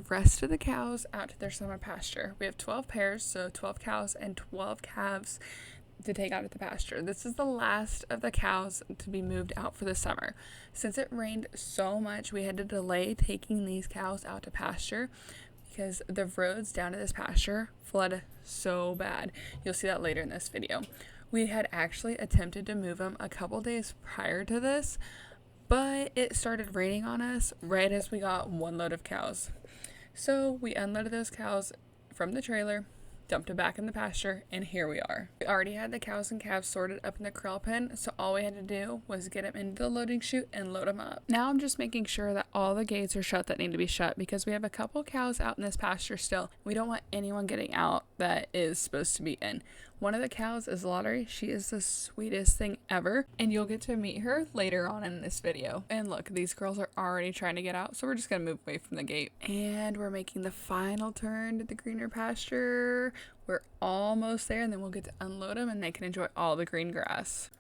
rest of the cows out to their summer pasture. We have 12 pairs, so 12 cows and 12 calves to take out at the pasture. This is the last of the cows to be moved out for the summer. Since it rained so much, we had to delay taking these cows out to pasture because the roads down to this pasture flood so bad. You'll see that later in this video. We had actually attempted to move them a couple days prior to this, but it started raining on us right as we got one load of cows. So we unloaded those cows from the trailer, dumped it back in the pasture, and here we are. We already had the cows and calves sorted up in the corral pen, so all we had to do was get them into the loading chute and load them up. Now I'm just making sure that all the gates are shut that need to be shut because we have a couple cows out in this pasture still. We don't want anyone getting out that is supposed to be in. One of the cows is Lottery. She is the sweetest thing ever, and you'll get to meet her later on in this video. And look, these girls are already trying to get out, so we're just gonna move away from the gate. And we're making the final turn to the greener pasture. We're almost there, and then we'll get to unload them and they can enjoy all the green grass.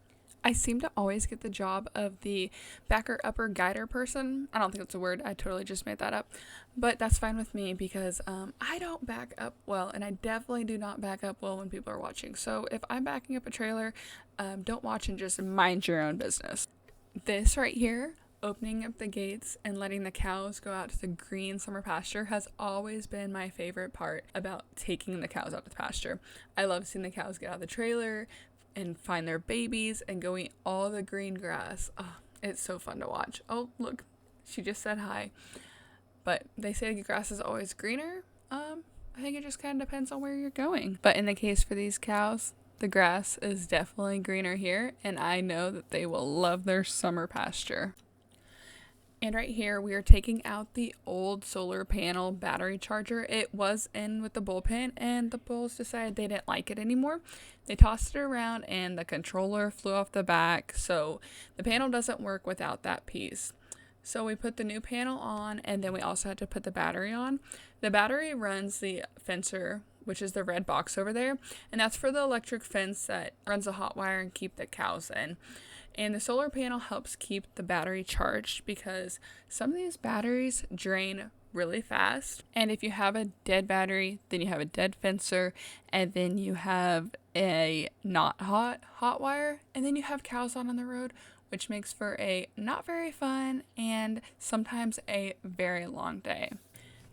I seem to always get the job of the backer upper guider person. I don't think that's a word. I totally just made that up. But that's fine with me because I don't back up well, and I definitely do not back up well when people are watching. So if I'm backing up a trailer, don't watch and just mind your own business. This right here, opening up the gates and letting the cows go out to the green summer pasture, has always been my favorite part about taking the cows out to the pasture. I love seeing the cows get out of the trailer and find their babies and go eat all the green grass. Oh, it's so fun to watch. Oh, look, she just said hi. But they say the grass is always greener. I think it just kind of depends on where you're going. But in the case for these cows, the grass is definitely greener here, and I know that they will love their summer pasture. And right here, we are taking out the old solar panel battery charger. It was in with the bullpen, and the bulls decided they didn't like it anymore. They tossed it around, and the controller flew off the back, so the panel doesn't work without that piece. So we put the new panel on, and then we also had to put the battery on. The battery runs the fencer, which is the red box over there, and that's for the electric fence that runs the hot wire and keep the cows in. And the solar panel helps keep the battery charged because some of these batteries drain really fast. And if you have a dead battery, then you have a dead fencer, and then you have a not hot wire, and then you have cows on the road, which makes for a not very fun and sometimes a very long day.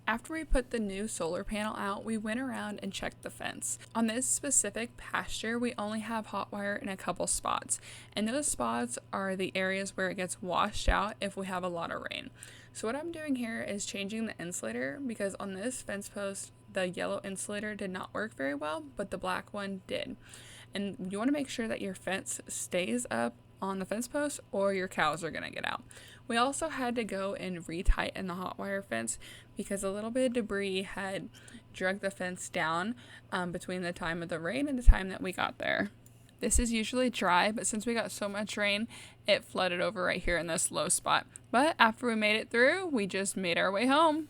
After we put the new solar panel out, we went around and checked the fence. On this specific pasture, we only have hot wire in a couple spots, and those spots are the areas where it gets washed out if we have a lot of rain. So what I'm doing here is changing the insulator because on this fence post, the yellow insulator did not work very well, but the black one did. And you want to make sure that your fence stays up on the fence post or your cows are going to get out. We also had to go and retighten the hot wire fence because a little bit of debris had dragged the fence down between the time of the rain and the time that we got there. This is usually dry, but since we got so much rain, it flooded over right here in this low spot. But after we made it through, we just made our way home.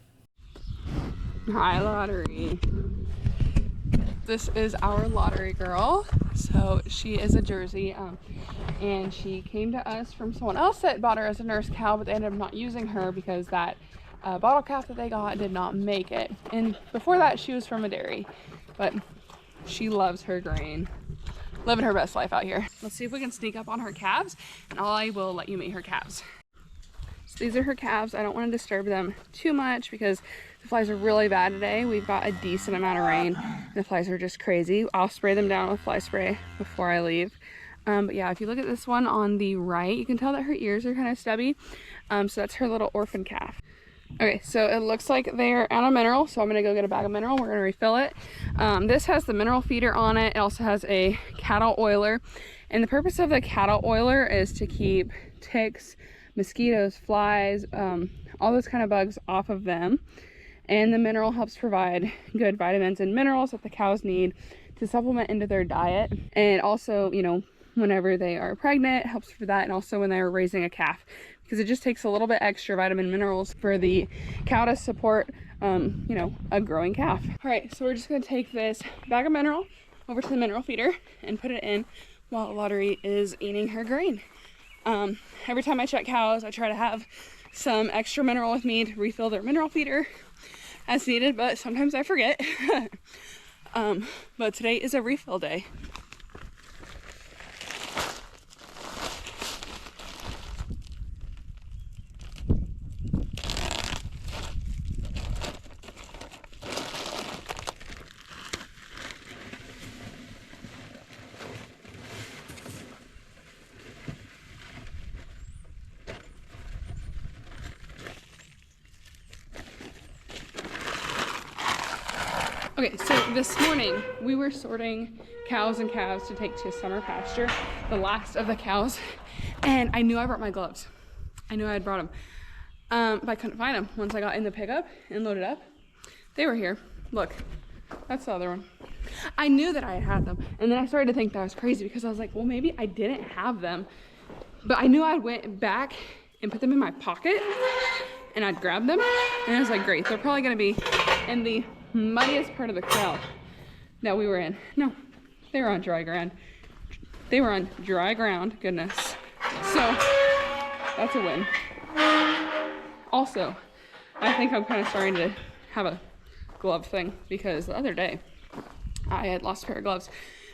Hi, Lottery. This is our Lottery girl. So she is a Jersey, and she came to us from someone else that bought her as a nurse cow, but they ended up not using her because that bottle calf that they got did not make it. And before that, she was from a dairy, but she loves her grain. Living her best life out here. Let's see if we can sneak up on her calves, and I will let you meet her calves. So these are her calves. I don't want to disturb them too much because the flies are really bad today. We've got a decent amount of rain, and the flies are just crazy. I'll spray them down with fly spray before I leave. But yeah, if you look at this one on the right, you can tell that her ears are kind of stubby. So that's her little orphan calf. Okay, so it looks like they're out of mineral, so I'm going to go get a bag of mineral. We're going to refill it. This has the mineral feeder on it. It also has a cattle oiler. And the purpose of the cattle oiler is to keep ticks, mosquitoes, flies, all those kind of bugs off of them. And the mineral helps provide good vitamins and minerals that the cows need to supplement into their diet. And also, you know, whenever they are pregnant, it helps for that. And also when they're raising a calf, because it just takes a little bit extra vitamin minerals for the cow to support, you know, a growing calf. All right, so we're just gonna take this bag of mineral over to the mineral feeder and put it in while Lottery is eating her grain. Every time I check cows, I try to have some extra mineral with me to refill their mineral feeder. as needed, but sometimes I forget. But today is a refill day. Okay, so this morning we were sorting cows and calves to take to summer pasture, the last of the cows, and I knew I brought my gloves. I knew I had brought them, but I couldn't find them. Once I got in the pickup and loaded up, they were here. Look, that's the other one. I knew that I had them, and then I started to think that was crazy because I was like, well, maybe I didn't have them, but I knew I went back and put them in my pocket, and I'd grab them, and I was like, great, they're probably gonna be in the muddiest part of the corral that we were in. No, they were on dry ground. They were on dry ground, goodness. So that's a win. Also, I think I'm kind of starting to have a glove thing because the other day I had lost a pair of gloves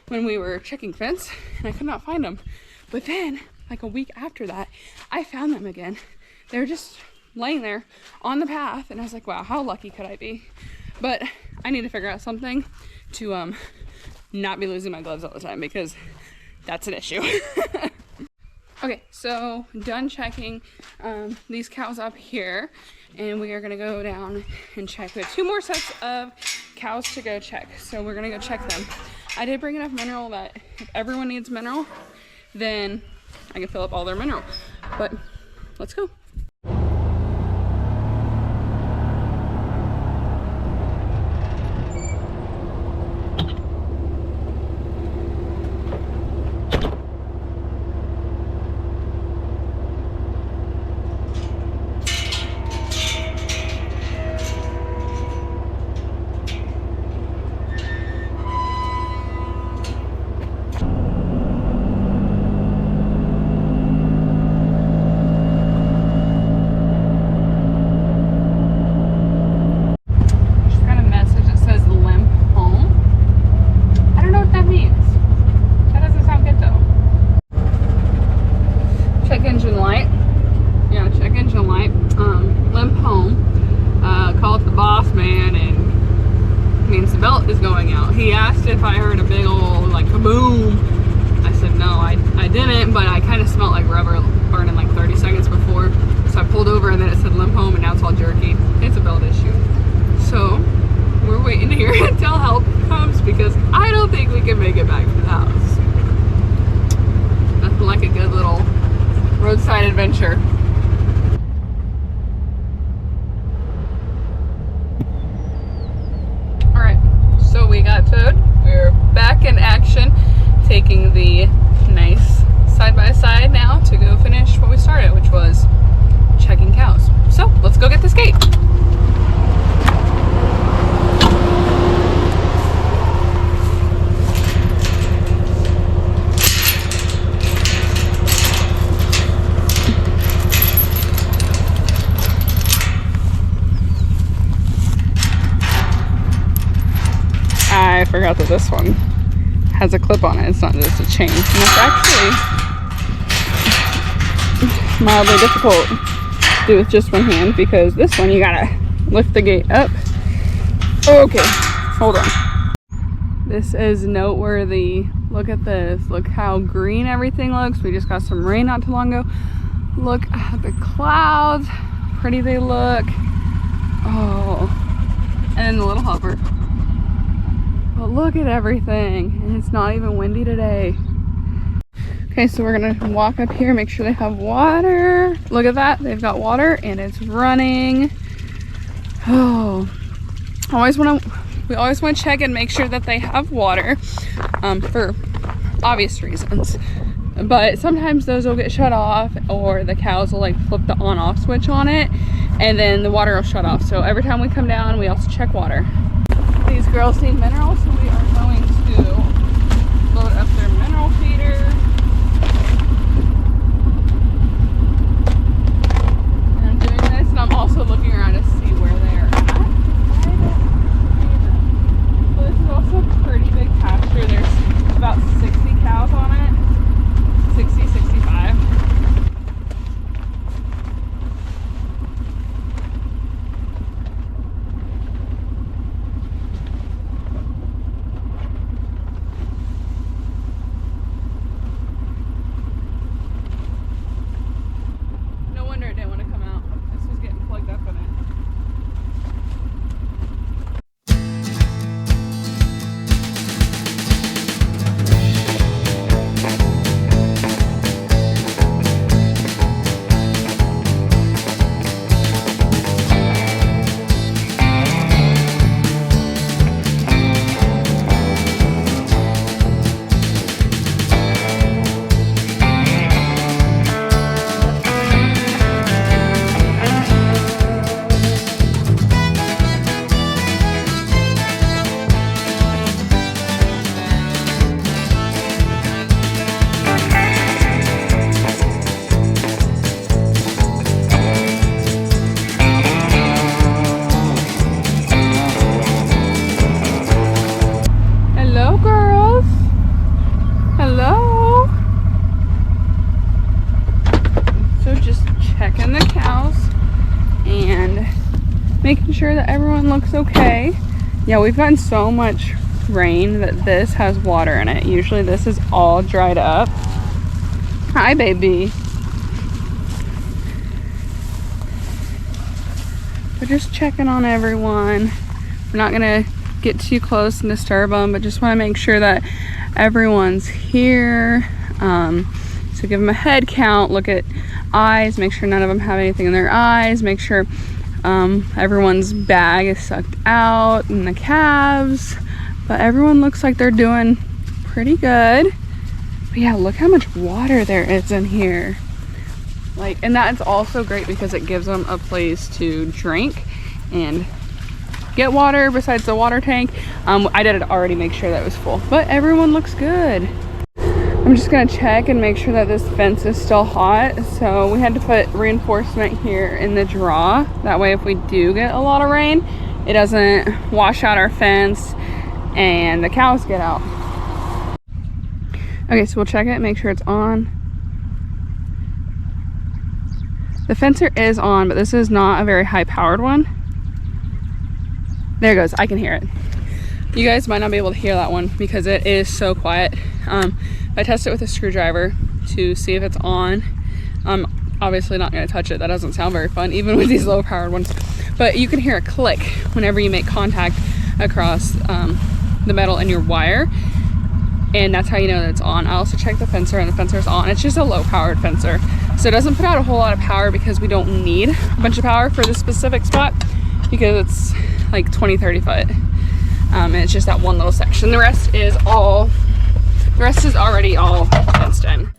when we were checking fence and I could not find them. But then, like a week after that, I found them again. They were just laying there on the path and I was like, wow, how lucky could I be? But I need to figure out something to not be losing my gloves all the time because that's an issue. Okay, so done checking these cows up here, and we are gonna go down and check. We have 2 more sets of cows to go check, so we're gonna go check them. I did bring enough mineral that if everyone needs mineral, then I can fill up all their mineral. But let's go. He asked if I heard a big old like kaboom. I said no, I didn't, but I kind of smelled like rubber burning like 30 seconds before. So I pulled over and then it said limp home and now it's all jerky. It's a belt issue. So we're waiting to hear until help comes because I don't think we can make it back to the house. Nothing like a good little roadside adventure. So we got towed. We're back in action, taking the nice side-by-side now to go finish what we started, which was checking cows. So let's go get this gate. I forgot that this one has a clip on it. It's not just a chain. And it's actually mildly difficult to do with just one hand because this one you gotta lift the gate up. Okay, hold on. This is noteworthy. Look at this. Look how green everything looks. We just got some rain not too long ago. Look at the clouds. Pretty they look. Oh, and then the little helper. But look at everything, and it's not even windy today. Okay, so we're gonna walk up here, make sure they have water. Look at that, they've got water and it's running. Oh, we always want to check and make sure that they have water for obvious reasons. But sometimes those will get shut off, or the cows will like flip the on-off switch on it, and then the water will shut off. So every time we come down, we also check water. These girls need minerals, so we are going to load up their mineral feeder. And I'm doing this, and I'm also looking around to see where they are at. cows and making sure that everyone looks okay. Yeah, we've gotten so much rain that this has water in it. Usually this is all dried up. Hi, baby. We're just checking on everyone. We're not gonna get too close and disturb them, but just want to make sure that everyone's here. So give them a head count, look at eyes, make sure none of them have anything in their eyes, make sure everyone's bag is sucked out and the calves, but everyone looks like they're doing pretty good. But yeah, look how much water there is in here. Like, and that's also great because it gives them a place to drink and get water besides the water tank. I did already make sure that was full, but everyone looks good. I'm just gonna check and make sure that this fence is still hot. So we had to put reinforcement here in the draw. That way if we do get a lot of rain, it doesn't wash out our fence and the cows get out. Okay, so we'll check it, make sure it's on. The fencer is on, but this is not a very high powered one. There it goes, I can hear it. You guys might not be able to hear that one because it is so quiet. I test it with a screwdriver to see if it's on. I'm obviously not gonna touch it, that doesn't sound very fun, even with these low powered ones. But you can hear a click whenever you make contact across the metal in your wire. And that's how you know that it's on. I also checked the fencer and the fencer's on. It's just a low powered fencer. So it doesn't put out a whole lot of power because we don't need a bunch of power for this specific spot because it's like 20-30 foot. And it's just that one little section. The rest is already all fenced in.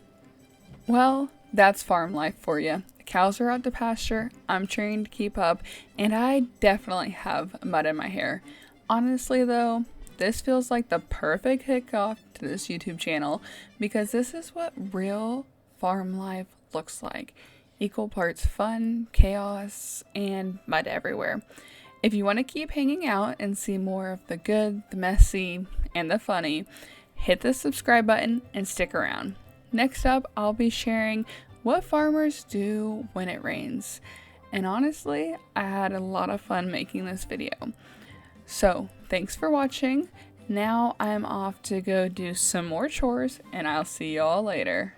Well, that's farm life for you. The cows are out to pasture. I'm trained to keep up, and I definitely have mud in my hair. Honestly though, this feels like the perfect kickoff to this YouTube channel because this is what real farm life looks like. Equal parts fun, chaos, and mud everywhere. If you want to keep hanging out and see more of the good, the messy, and the funny, hit the subscribe button and stick around. Next up, I'll be sharing what farmers do when it rains. And honestly, I had a lot of fun making this video. So, thanks for watching. Now I'm off to go do some more chores, and I'll see y'all later.